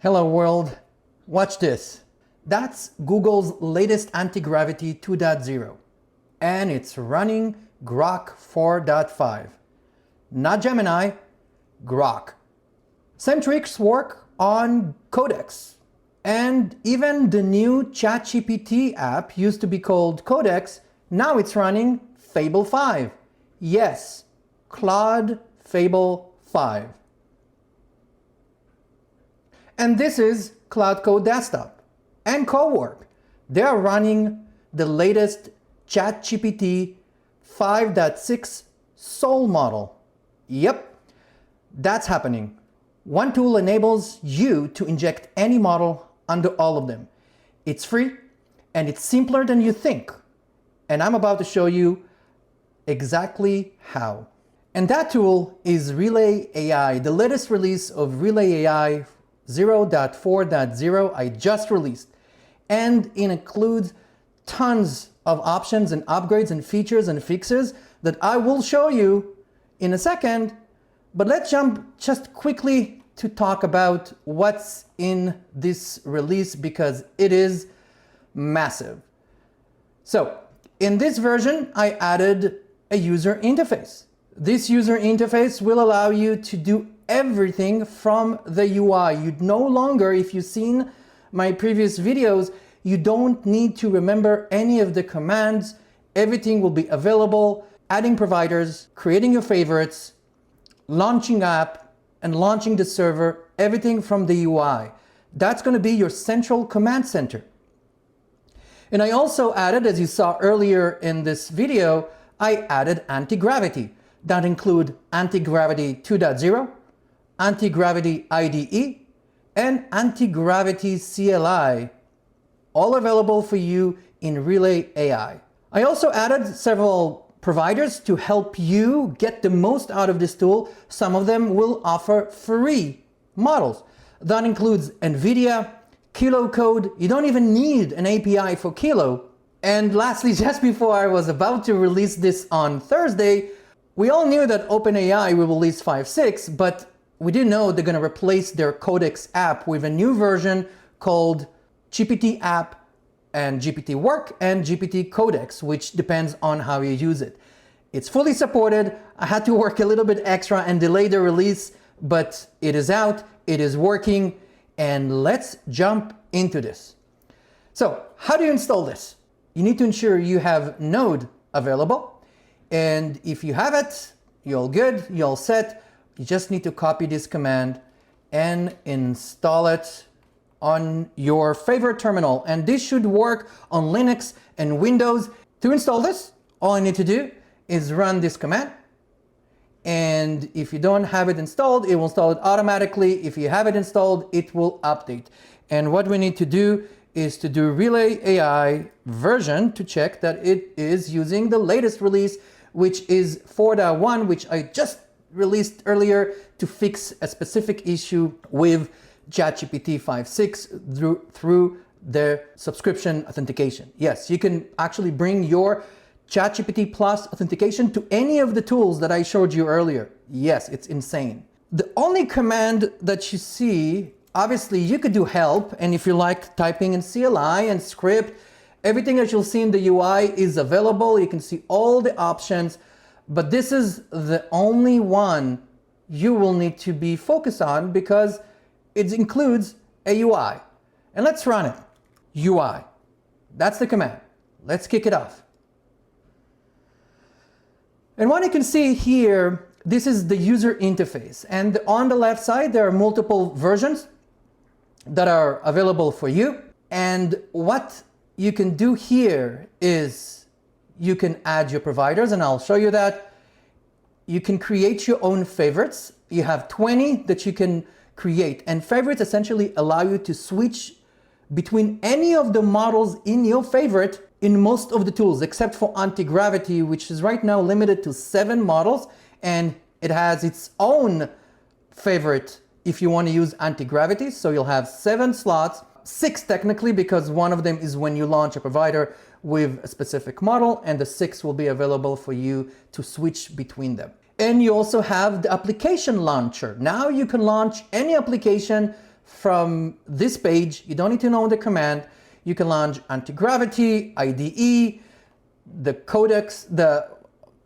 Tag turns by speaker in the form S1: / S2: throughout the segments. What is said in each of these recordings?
S1: Hello world, watch this. That's Google's latest Antigravity 2.0 and it's running Grok 4.5. Not Gemini, Grok. Same tricks work on Codex. And even the new ChatGPT app used to be called Codex, now it's running Fable 5. Yes, Claude Fable 5. And this is Cloud Code Desktop and Cowork. They are running the latest ChatGPT 5.6 Soul model. Yep, that's happening. One tool enables you to inject any model under all of them. It's free and it's simpler than you think. And I'm about to show you exactly how. And that tool is Relay AI, the latest release of Relay AI 0.4.0 I just released. And it includes tons of options and upgrades and features and fixes that I will show you in a second. But let's jump just quickly to talk about what's in this release because it is massive. So in this version, I added a user interface. This user interface will allow you to do everything from the UI. You no longer, if you've seen my previous videos, you don't need to remember any of the commands. Everything will be available, adding providers, creating your favorites, launching app, and launching the server, everything from the UI. That's going to be your central command center. And I also added, as you saw earlier in this video, I added Antigravity. That include Antigravity 2.0, Antigravity IDE, and Antigravity CLI, all available for you in Relay AI. I also added several providers to help you get the most out of this tool. Some of them will offer free models. That includes NVIDIA, Kilo Code. You don't even need an API for Kilo. And lastly, just before I was about to release this on Thursday, we all knew that OpenAI will release 5.6, but we didn't know they're going to replace their Codex app with a new version called GPT App and GPT Work and GPT Codex, which depends on how you use it. It's fully supported. I had to work a little bit extra and delay the release, but it is out, it is working, and let's jump into this. So how do you install this? You need to ensure you have Node available. And if you have it, you're all good, you're all set. You just need to copy this command and install it on your favorite terminal. And this should work on Linux and Windows. To install this, all I need to do is run this command. And if you don't have it installed, it will install it automatically. If you have it installed, it will update. And what we need to do is to do Relay AI version to check that it is using the latest release, which is 4.1, which I just released earlier to fix a specific issue with ChatGPT 5.6 through their subscription authentication. Yes, you can actually bring your ChatGPT Plus authentication to any of the tools that I showed you earlier. Yes, it's insane. The only command that you see, obviously you could do help, and if you like typing in CLI and script, everything that you'll see in the UI is available. You can see all the options, but this is the only one you will need to be focused on because it includes a UI. And let's run it. UI. That's the command. Let's kick it off. And what you can see here, this is the user interface. And on the left side, there are multiple versions that are available for you. And what you can do here is you can add your providers, and I'll show you that. You can create your own favorites. You have 20 that you can create, and favorites essentially allow you to switch between any of the models in your favorite in most of the tools, except for Antigravity, which is right now limited to 7 models, and it has its own favorite if you want to use Antigravity. So you'll have 7 slots, 6 technically, because one of them is when you launch a provider with a specific model, and the 6 will be available for you to switch between them. And you also have the application launcher. Now you can launch any application from this page. You don't need to know the command. You can launch Antigravity, IDE, the Codex,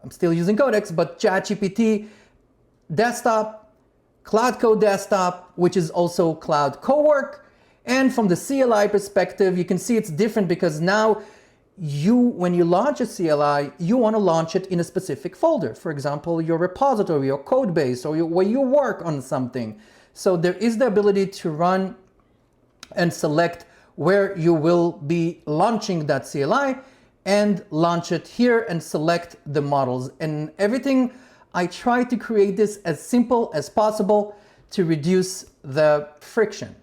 S1: I'm still using Codex, but ChatGPT, desktop, Cloud Code Desktop, which is also Cloud Cowork. And from the CLI perspective, you can see it's different because now when you launch a CLI, you want to launch it in a specific folder. For example, your repository, your code base, or where you work on something. So there is the ability to run and select where you will be launching that CLI and launch it here and select the models. And everything, I try to create this as simple as possible to reduce the friction.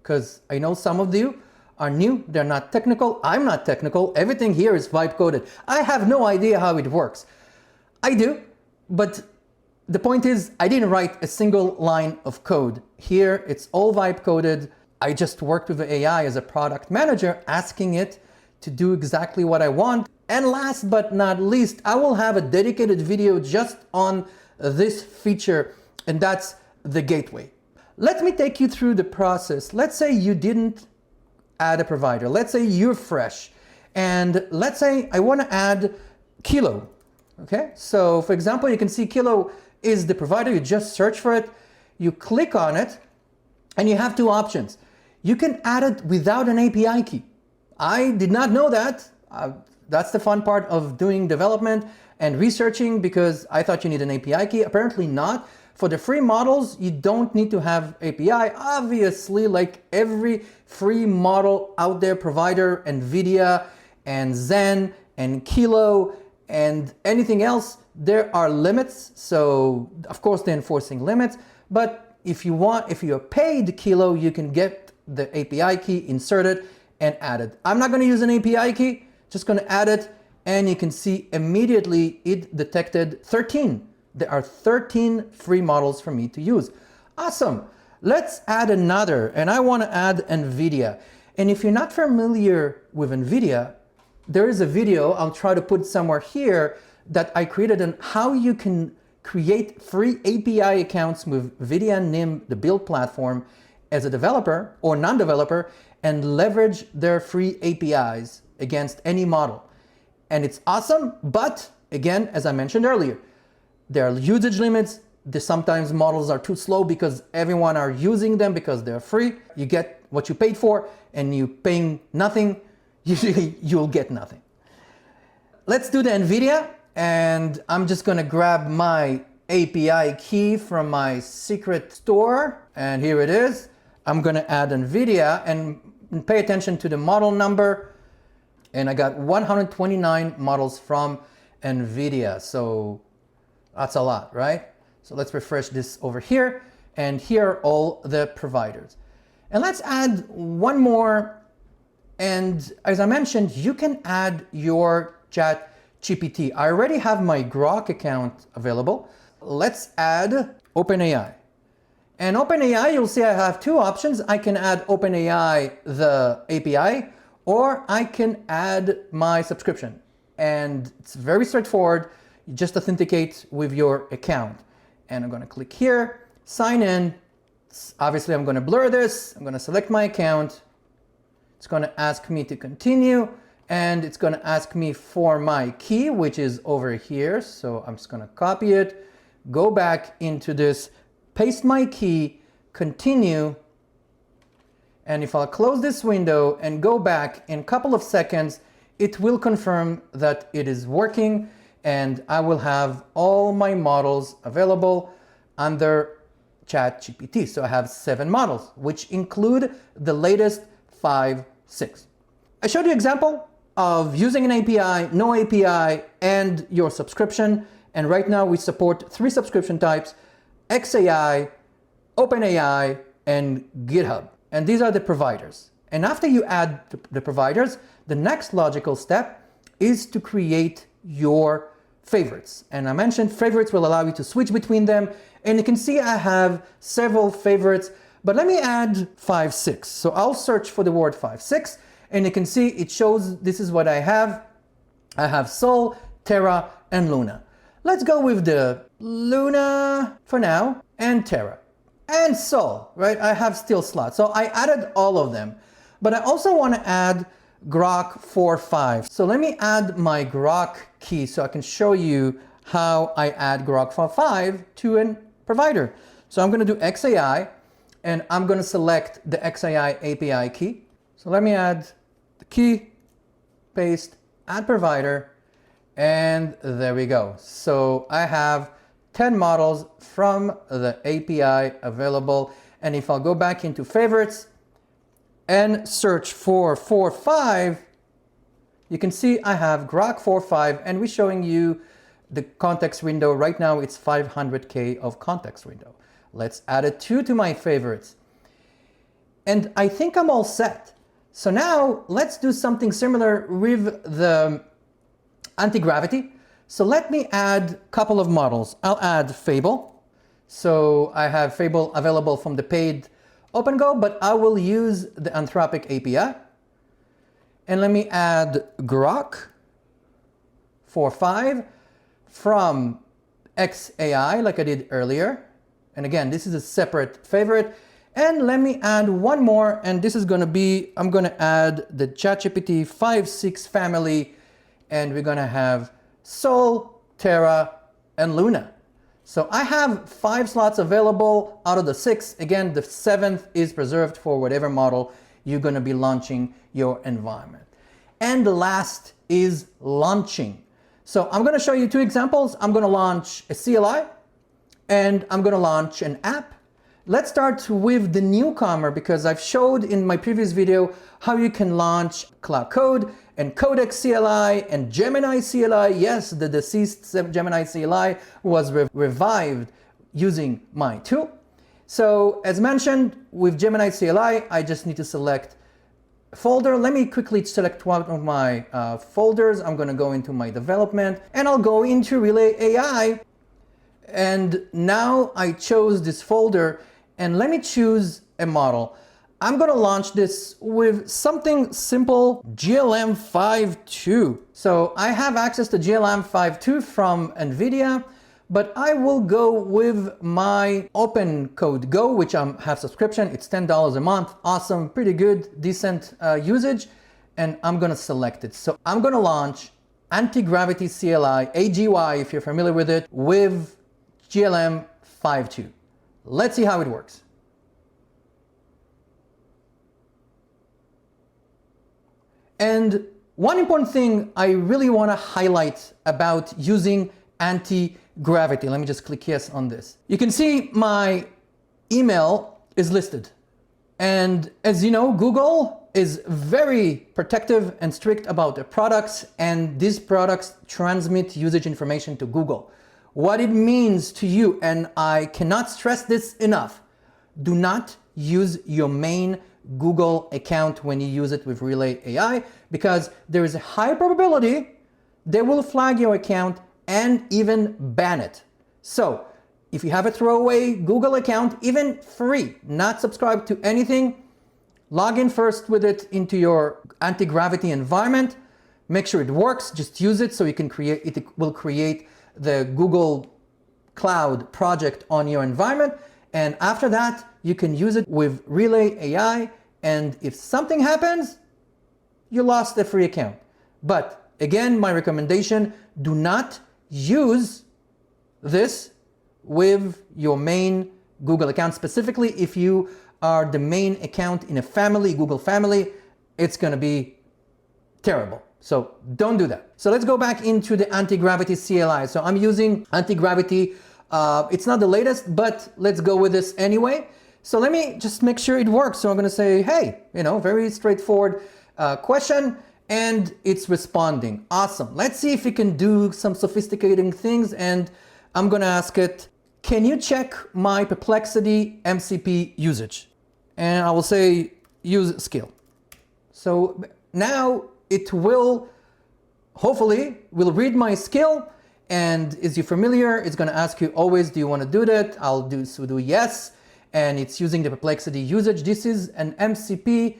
S1: Because I know some of you are new, they're not technical, I'm not technical, everything here is vibe coded. I have no idea how it works. I do, but the point is I didn't write a single line of code. Here it's all vibe coded. I just worked with the AI as a product manager, asking it to do exactly what I want. And last but not least, I will have a dedicated video just on this feature, and that's the gateway. Let me take you through the process. Let's say you didn't add a provider. Let's say you're fresh. And let's say I want to add Kilo. Okay, so for example, you can see Kilo is the provider. You just search for it, you click on it, and you have two options. You can add it without an API key. I did not know that. That's the fun part of doing development and researching, because I thought you need an API key. Apparently not. For the free models, you don't need to have API. Obviously, like every free model out there, provider, NVIDIA and Zen and Kilo and anything else, there are limits. So of course they're enforcing limits, but if you're paid Kilo, you can get the API key inserted and added. I'm not going to use an API key, just going to add it, and you can see immediately it detected 13. There are 13 free models for me to use. Awesome. Let's add another, and I want to add NVIDIA. And if you're not familiar with NVIDIA, there is a video I'll try to put somewhere here that I created on how you can create free API accounts with NVIDIA NIM, the build platform, as a developer or non-developer, and leverage their free APIs against any model. And it's awesome, but again, as I mentioned earlier, there are usage limits. Sometimes models are too slow because everyone are using them because they're free. You get what you paid for, and you paying nothing, usually you'll get nothing. Let's do the NVIDIA, and I'm just gonna grab my API key from my secret store, and here it is. I'm gonna add NVIDIA and pay attention to the model number, and I got 129 models from NVIDIA, so that's a lot, right? So let's refresh this over here, and here are all the providers. And let's add one more, and as I mentioned, you can add your ChatGPT. I already have my Grok account available. Let's add OpenAI. And OpenAI, you'll see I have two options. I can add OpenAI, the API, or I can add my subscription. And it's very straightforward. You just authenticate with your account. And I'm going to click here, sign in. Obviously, I'm going to blur this. I'm going to select my account. It's going to ask me to continue, and it's going to ask me for my key, which is over here. So I'm just going to copy it, go back into this, paste my key, continue. And if I'll close this window and go back in a couple of seconds, it will confirm that it is working, and I will have all my models available under ChatGPT. So I have 7 models, which include the latest 5, 6. I showed you an example of using an API, no API, and your subscription. And right now we support 3 subscription types: XAI, OpenAI, and GitHub. And these are the providers. And after you add the providers, the next logical step is to create your favorites. And I mentioned favorites will allow you to switch between them. And you can see I have several favorites, but let me add 5, 6. So I'll search for the word 5, 6, and you can see it shows this is what I have. I have Sol, Terra, and Luna. Let's go with the Luna for now, and Terra. and Sol, right? I have still slots. So I added all of them, but I also want to add Grok 4.5. So let me add my Grok key so I can show you how I add Grok 4.5 to a provider. So I'm going to do XAI, and I'm going to select the XAI API key. So let me add the key, paste, add provider, and there we go. So I have 10 models from the API available. And if I'll go back into favorites and search for 4.5, you can see I have Grok 4.5, and we're showing you the context window. Right now it's 500K of context window. Let's add a 2 to my favorites. And I think I'm all set. So now let's do something similar with the Antigravity. So let me add a couple of models. I'll add Fable. So I have Fable available from the paid OpenGo, but I will use the Anthropic API. And let me add Grok 4.5 from XAI like I did earlier. And again, this is a separate favorite. And let me add one more, and this is going to be, I'm going to add the ChatGPT 5.6 family, and we're going to have Sol, Terra, and Luna. So I have 5 slots available out of the 6. Again, the 7th is preserved for whatever model you're going to be launching your environment. And the last is launching. So I'm going to show you 2 examples. I'm going to launch a CLI, and I'm going to launch an app. Let's start with the newcomer, because I've showed in my previous video how you can launch Cloud Code and Codex CLI and Gemini CLI. Yes, the deceased Gemini CLI was revived using my tool. So as mentioned, with Gemini CLI, I just need to select a folder. Let me quickly select one of my folders. I'm going to go into my development, and I'll go into Relay AI. And now I chose this folder, and let me choose a model. I'm going to launch this with something simple, GLM 5.2. So I have access to GLM 5.2 from NVIDIA, but I will go with my Open Code Go, which I have subscription. It's $10 a month. Awesome, pretty good, decent usage. And I'm going to select it. So I'm going to launch Antigravity CLI, AGY, if you're familiar with it, with GLM 5.2. Let's see how it works. And one important thing I really want to highlight about using Antigravity. Let me just click yes on this. You can see my email is listed. And as you know, Google is very protective and strict about their products, and these products transmit usage information to Google. What it means to you, and I cannot stress this enough, do not use your main Google account when you use it with Relay AI, because there is a high probability they will flag your account and even ban it. So if you have a throwaway Google account, even free, not subscribed to anything, log in first with it into your Antigravity environment. Make sure it works. Just use it so you can create it. Will create the Google Cloud project on your environment. And after that, you can use it with Relay AI. And if something happens, you lost the free account. But again, my recommendation, do not use this with your main Google account. Specifically, if you are the main account in a family, Google family, it's going to be terrible. So don't do that. So let's go back into the Antigravity CLI. So I'm using Antigravity. It's not the latest, but let's go with this anyway. So let me just make sure it works. So I'm going to say, hey, very straightforward question, and it's responding. Awesome. Let's see if it can do some sophisticated things. And I'm going to ask it, can you check my Perplexity MCP usage? And I will say, use skill. So now it will, hopefully, will read my skill. And is you familiar? It's going to ask you always, do you want to do that? I'll do yes. And it's using the Perplexity usage. This is an MCP.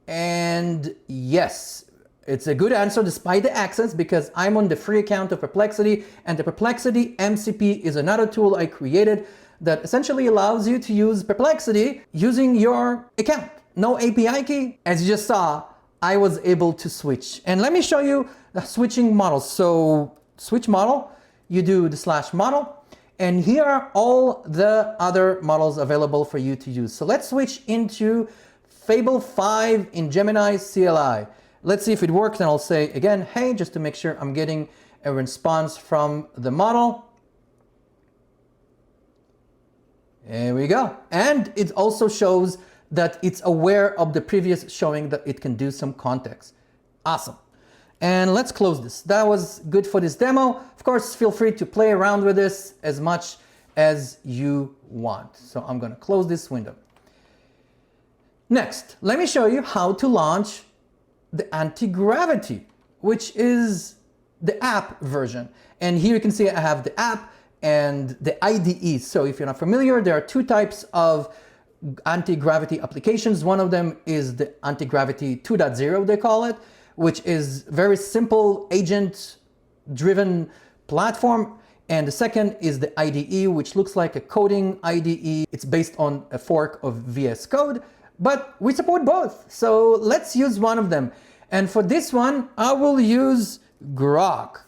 S1: And yes, it's a good answer despite the access, because I'm on the free account of Perplexity, and the Perplexity MCP is another tool I created that essentially allows you to use Perplexity using your account. No API key. As you just saw, I was able to switch. And let me show you the switching models. So switch model, you do the /model, and here are all the other models available for you to use. So let's switch into Fable 5 in Gemini CLI. Let's see if it works, and I'll say again, hey, just to make sure I'm getting a response from the model. There we go. And it also shows that it's aware of the previous showing that it can do some context. Awesome. And let's close this. That was good for this demo. Of course, feel free to play around with this as much as you want. So I'm going to close this window. Next, let me show you how to launch the Antigravity, which is the app version. And here you can see I have the app and the IDE. So if you're not familiar, there are two types of anti-gravity applications. One of them is the Antigravity 2.0, they call it, which is very simple agent-driven platform. And the second is the IDE, which looks like a coding IDE. It's based on a fork of VS Code, but we support both. So let's use one of them. And for this one, I will use Grok.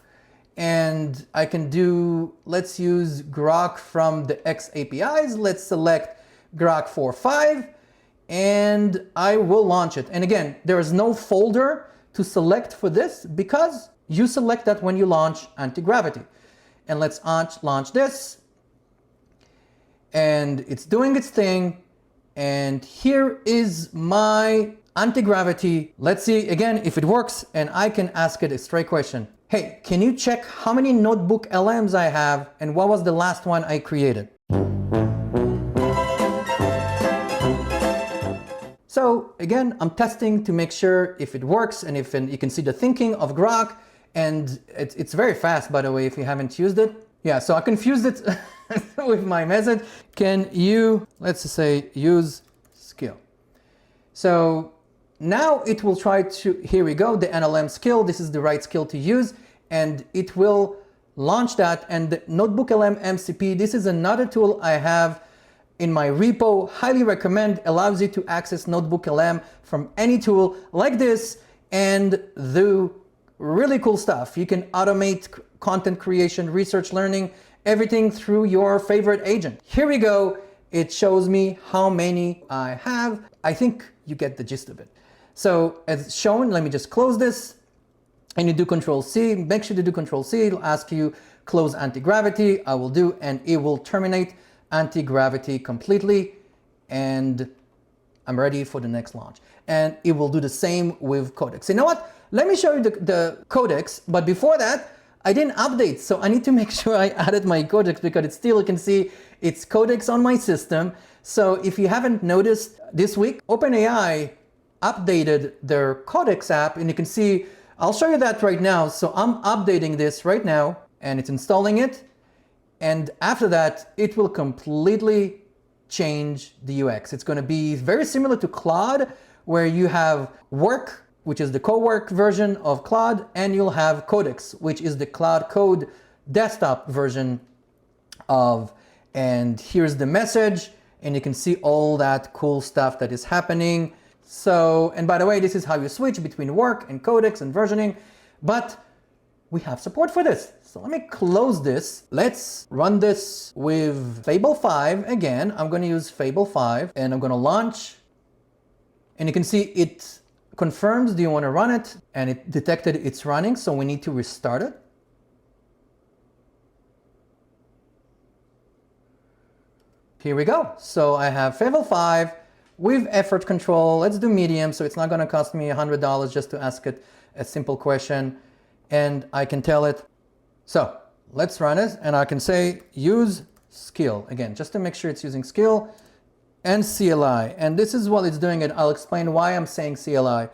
S1: And I can do, let's use Grok from the X APIs. Let's select Grok 4.5 and I will launch it. And again, there is no folder to select for this because you select that when you launch Antigravity. And let's launch this. And it's doing its thing. And here is my Antigravity. Let's see again if it works, and I can ask it a straight question. Hey, can you check how many notebook LMs I have and what was the last one I created? So again, I'm testing to make sure if it works and if you can see the thinking of Grok, and it's very fast, by the way, if you haven't used it. Yeah, so I confused it with my message. Can you, let's say, use skill. So now it will try to, here we go, the NLM skill. This is the right skill to use, and it will launch that. And the Notebook LM MCP, this is another tool I have in my repo. Highly recommend, allows you to access Notebook LM from any tool like this and do really cool stuff. You can automate content creation, research learning, everything through your favorite agent. Here we go. It shows me how many I have. I think you get the gist of it. So as shown, let me just close this, and you do Control C. Make sure to do Control C. It'll ask you close Antigravity. I will do, and it will terminate Antigravity completely. And I'm ready for the next launch. And it will do the same with Codex. You know what? Let me show you the Codex, but before that, I didn't update. So I need to make sure I added my Codex because it's still, you can see it's Codex on my system. So if you haven't noticed, this week, OpenAI updated their Codex app, and you can see, I'll show you that right now. So I'm updating this right now, and it's installing it. And after that, it will completely change the UX. It's going to be very similar to Claude, where you have Work, which is the Cowork version of Claude, and you'll have Codex, which is the Claude Code desktop version of, and here's the message, and you can see all that cool stuff that is happening. So, and by the way, this is how you switch between Work and Codex and versioning, but we have support for this. So let me close this. Let's run this with Fable 5 again. I'm going to use Fable 5 and I'm going to launch, and you can see it confirms, do you want to run it? And it detected it's running, so we need to restart it. Here we go. So I have Fable 5 with effort control. Let's do medium, so it's not going to cost me $100 just to ask it a simple question. And I can tell it, so let's run it, and I can say use skill again, just to make sure it's using skill and CLI. And this is what it's doing, and I'll explain why I'm saying CLI.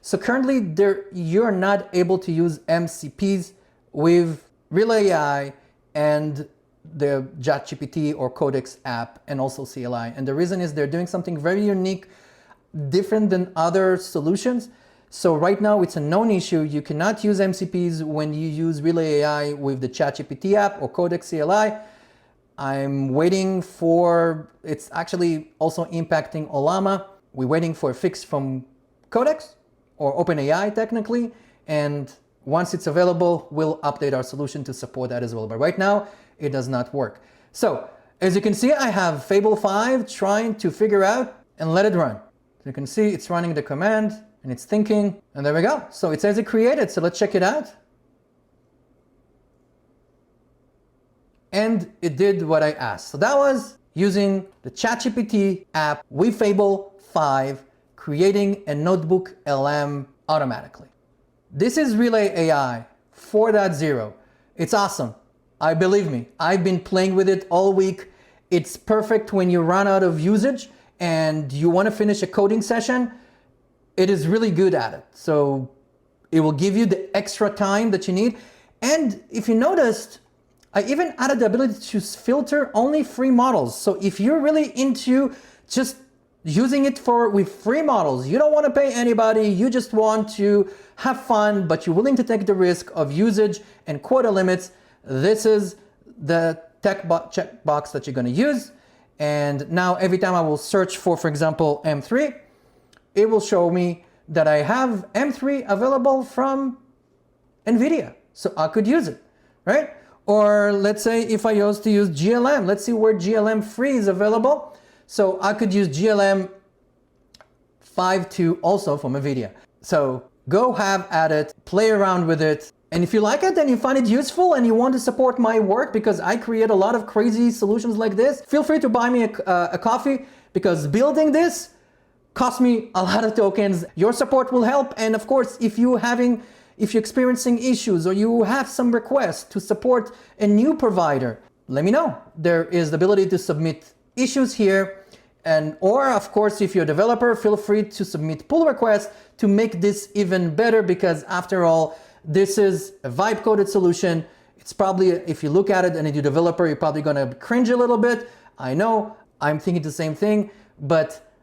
S1: So currently you're not able to use MCPs with Relay AI and the ChatGPT or Codex app and also CLI. And the reason is they're doing something very unique, different than other solutions. So right now it's a known issue. You cannot use MCPs when you use Relay AI with the ChatGPT app or Codex CLI. I'm waiting for, it's actually also impacting Olama. We're waiting for a fix from Codex or OpenAI technically. And once it's available, we'll update our solution to support that as well. But right now, it does not work. So as you can see, I have Fable 5 trying to figure out and let it run. So you can see it's running the command and it's thinking, and there we go. So it says it created, so let's check it out. And it did what I asked. So that was using the ChatGPT app with Fable 5, creating a notebook LM automatically. This is Relay AI 4.0. It's awesome. Believe me, I've been playing with it all week. It's perfect when you run out of usage and you want to finish a coding session. It is really good at it. So it will give you the extra time that you need. And if you noticed, I even added the ability to filter only free models. So if you're really into just using it with free models, you don't want to pay anybody, you just want to have fun, but you're willing to take the risk of usage and quota limits, this is the checkbox that you're going to use. And now every time I will search for example, M3, it will show me that I have M3 available from NVIDIA. So I could use it, right? Or let's say if I used to use GLM, let's see where GLM free is available. So I could use GLM 5.2 also from NVIDIA. So go have at it, play around with it. And if you like it and you find it useful and you want to support my work because I create a lot of crazy solutions like this, feel free to buy me a coffee because building this cost me a lot of tokens. Your support will help. And of course, if you're experiencing issues or you have some requests to support a new provider, let me know. There is the ability to submit issues here. Or of course, if you're a developer, feel free to submit pull requests to make this even better because after all, this is a vibe coded solution. It's probably, if you look at it and you're a developer, you're probably gonna cringe a little bit. I know, I'm thinking the same thing, but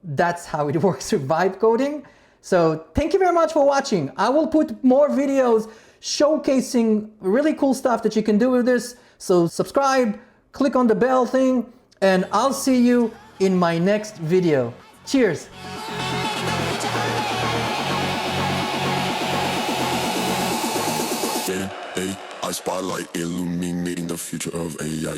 S1: that's how it works with vibe coding. So thank you very much for watching. I will put more videos showcasing really cool stuff that you can do with this. So subscribe, click on the bell thing, and I'll see you in my next video. Cheers.
S2: AI spotlight illuminating the future of AI.